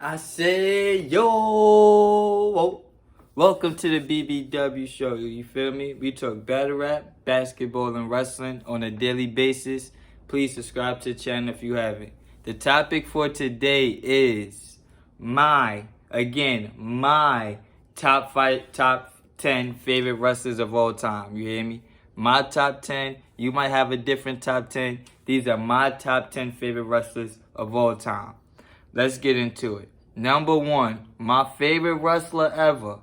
I say, yo, welcome to the BBW show. You feel me? We talk battle rap, basketball, and wrestling on a daily basis. Please subscribe to the channel if you haven't. The topic for today is my top 10 favorite wrestlers of all time. You hear me? My top 10. You might have a different top 10. These are my top 10 favorite wrestlers of all time. Let's get into it. Number one, my favorite wrestler ever,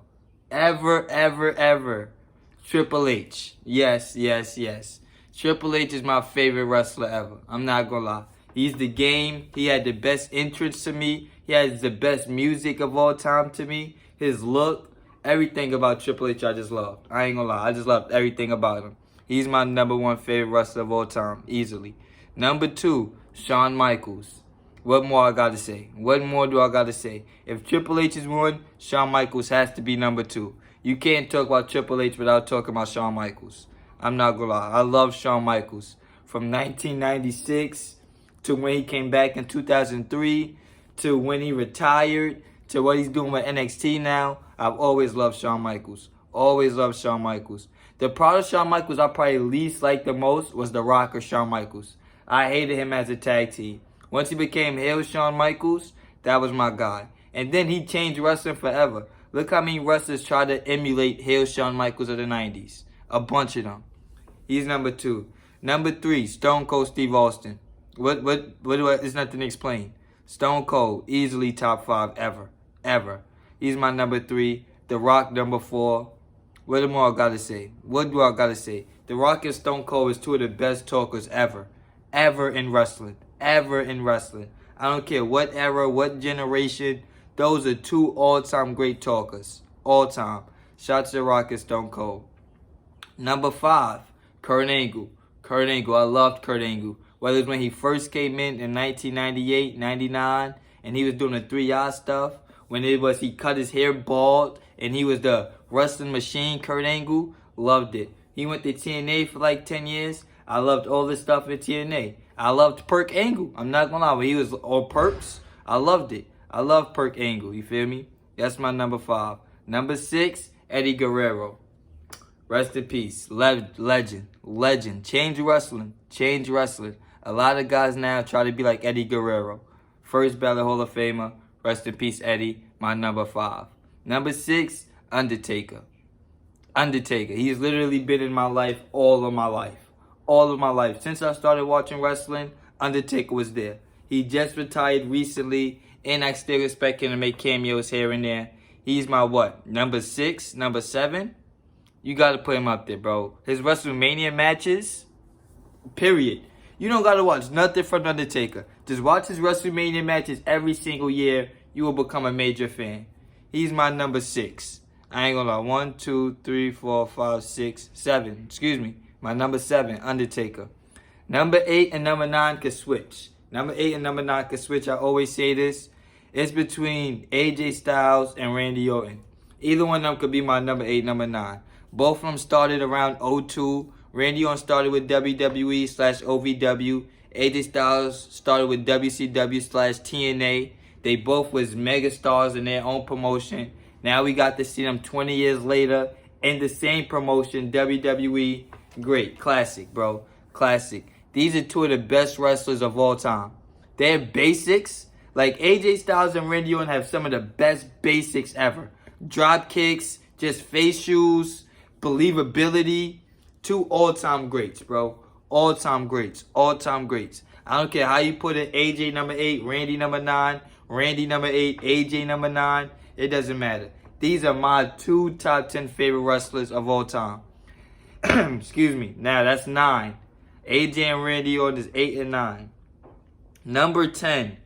Triple H. Yes. Triple H is my favorite wrestler ever. I'm not gonna lie. He's the game. He had the best entrance to me. He has the best music of all time to me. His look, everything about Triple H I just loved. I ain't gonna lie. I just loved everything about him. He's my number one favorite wrestler of all time, easily. Number two, Shawn Michaels. What more I gotta say? What more do I gotta say? If Triple H is one, Shawn Michaels has to be number two. You can't talk about Triple H without talking about Shawn Michaels. I'm not gonna lie. I love Shawn Michaels. From 1996 to when he came back in 2003 to when he retired to what he's doing with NXT now, I've always loved Shawn Michaels. Always loved Shawn Michaels. The part of Shawn Michaels I probably least liked the most was The Rock or Shawn Michaels. I hated him as a tag team. Once he became heel Shawn Michaels, that was my guy. And then he changed wrestling forever. Look how many wrestlers tried to emulate heel Shawn Michaels of the 90s. A bunch of them. He's number two. Number three, Stone Cold Steve Austin. There's nothing to explain. Stone Cold, easily top 5 ever. He's my number three. The Rock, number 4. What more I gotta say? What do I gotta say? The Rock and Stone Cold is two of the best talkers ever in wrestling. Ever in wrestling. I don't care what era, what generation. Those are two all-time great talkers. All time. Shout to The Rock and Stone Cold. Number 5, Kurt Angle. Kurt Angle. I loved Kurt Angle. Whether it's when he first came in 1998, 99, and he was doing the 3 stuff. When it was he cut his hair bald and he was the wrestling machine, Kurt Angle. Loved it. He went to TNA for like 10 years. I loved all this stuff in TNA. I loved Perk Angle. I'm not gonna lie, when he was on Perks, I loved it. I love Perk Angle. You feel me? That's my number 5. Number 6, Eddie Guerrero. Rest in peace. Legend. Change wrestling. A lot of guys now try to be like Eddie Guerrero. First ballot Hall of Famer. Rest in peace, Eddie. My number 5. Number 6, Undertaker. He's literally been in my life all of my life. Since I started watching wrestling, Undertaker was there. He just retired recently, and I still expect him to make cameos here and there. He's my what? Number 6? Number 7? You gotta put him up there, bro. His WrestleMania matches, period. You don't gotta watch nothing from Undertaker. Just watch his WrestleMania matches every single year. You will become a major fan. He's my number 6. I ain't gonna lie. 1, 2, 3, 4, 5, 6, 7. Excuse me. My number 7, Undertaker. Number 8 and number 9 could switch. I always say this. It's between AJ Styles and Randy Orton. Either one of them could be my number 8, number 9. Both of them started around 02. Randy Orton started with WWE/OVW. AJ Styles started with WCW/TNA. They both was megastars in their own promotion. Now we got to see them 20 years later in the same promotion, WWE. Great. Classic, bro. Classic. These are two of the best wrestlers of all time. Their basics, like AJ Styles and Randy Orton have some of the best basics ever. Drop kicks, just face shoes, believability. Two all-time greats, bro. All-time greats. I don't care how you put it. AJ number 8, Randy number 9, Randy number 8, AJ number 9. It doesn't matter. These are my 2 top 10 favorite wrestlers of all time. Excuse me. Now that's 9. AJ and Randy Orton is 8 and 9. Number 10.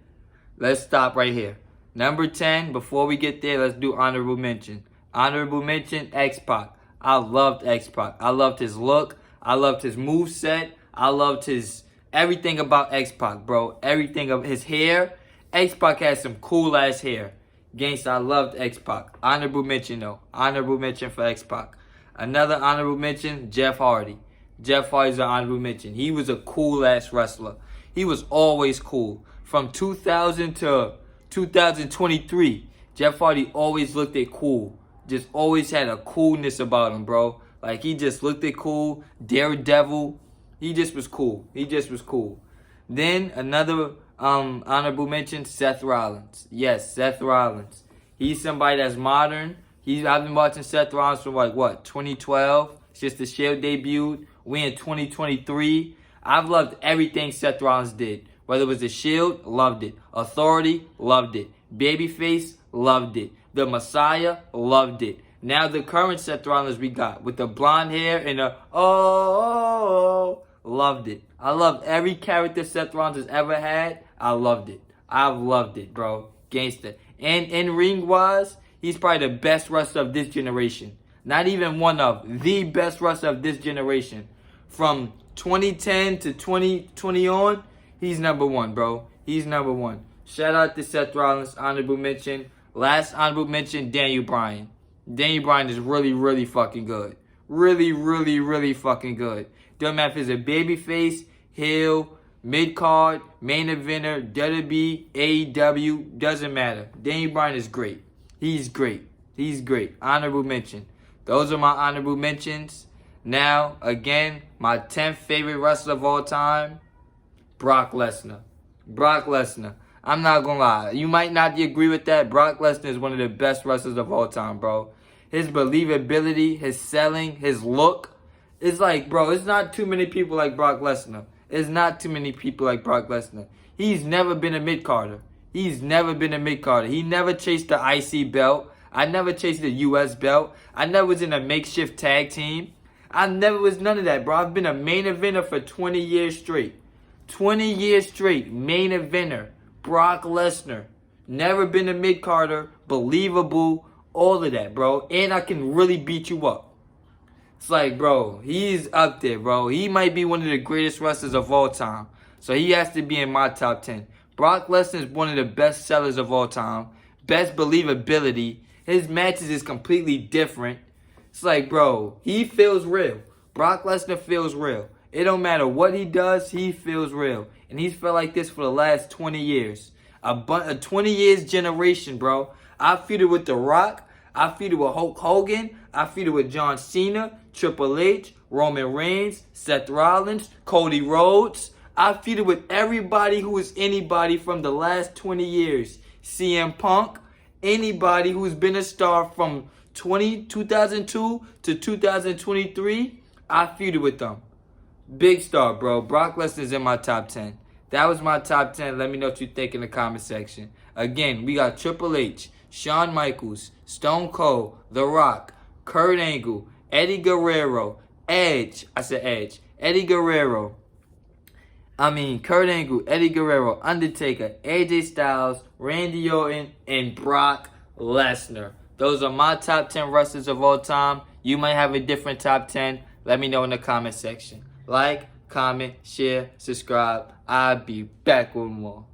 Let's stop right here. Number 10, before we get there, let's do honorable mention. Honorable mention, X-Pac. I loved X-Pac. I loved his look. I loved his moveset. I loved his everything about X-Pac, bro. Everything of his hair. X-Pac has some cool ass hair. Gangsta, I loved X-Pac. Honorable mention though. Honorable mention for X-Pac. Another honorable mention, Jeff Hardy. Jeff Hardy's an honorable mention. He was a cool ass wrestler. He was always cool. From 2000 to 2023. Jeff Hardy always looked it cool. Just always had a coolness about him, bro. Like, he just looked it cool. Daredevil. He just was cool. He just was cool. Then another honorable mention, Seth Rollins. Yes, Seth Rollins. He's somebody that's modern. I've been watching Seth Rollins from 2012. It's just the Shield debuted. We in 2023. I've loved everything Seth Rollins did. Whether it was the Shield, loved it. Authority, loved it. Babyface, loved it. The Messiah, loved it. Now the current Seth Rollins we got with the blonde hair and the loved it. I loved every character Seth Rollins has ever had. I loved it. I've loved it, bro. Gangster. And in ring wise, he's probably the best wrestler of this generation. Not even one of the best wrestler of this generation. From 2010 to 2020 on, he's number one, bro. He's number one. Shout out to Seth Rollins, honorable mention. Last honorable mention, Daniel Bryan. Daniel Bryan is really, really fucking good. Really, really, really fucking good. Don't matter if it's a babyface, heel, mid-card, main eventer, WWE, AEW, doesn't matter. Daniel Bryan is great. He's great. He's great. Honorable mention. Those are my honorable mentions. Now, again, my 10th favorite wrestler of all time, Brock Lesnar. Brock Lesnar. I'm not gonna lie. You might not agree with that. Brock Lesnar is one of the best wrestlers of all time, bro. His believability, his selling, his look. It's like, bro, it's not too many people like Brock Lesnar. It's not too many people like Brock Lesnar. He's never been a mid-carder. He's never been a mid-carder. He never chased the IC belt. I never chased the US belt. I never was in a makeshift tag team. I never was none of that, bro. I've been a main eventer for 20 years straight. 20 years straight, main eventer. Brock Lesnar. Never been a mid-carder. Believable. All of that, bro. And I can really beat you up. It's like, bro, he's up there, bro. He might be one of the greatest wrestlers of all time. So he has to be in my top 10. Brock Lesnar is one of the best sellers of all time. Best believability. His matches is completely different. It's like, bro, he feels real. Brock Lesnar feels real. It don't matter what he does, he feels real. And he's felt like this for the last 20 years. A 20 years generation, bro. I feuded with The Rock. I feuded with Hulk Hogan. I feuded with John Cena, Triple H, Roman Reigns, Seth Rollins, Cody Rhodes. I feuded with everybody who is anybody from the last 20 years. CM Punk, anybody who's been a star from 2002 to 2023, I feuded with them. Big star, bro. Brock Lesnar's in my top 10. That was my top 10. Let me know what you think in the comment section. Again, we got Triple H, Shawn Michaels, Stone Cold, The Rock, Kurt Angle, Eddie Guerrero, Edge. I said Edge. Eddie Guerrero. Kurt Angle, Eddie Guerrero, Undertaker, AJ Styles, Randy Orton, and Brock Lesnar. Those are my top 10 wrestlers of all time. You might have a different top 10. Let me know in the comment section. Like, comment, share, subscribe. I'll be back with more.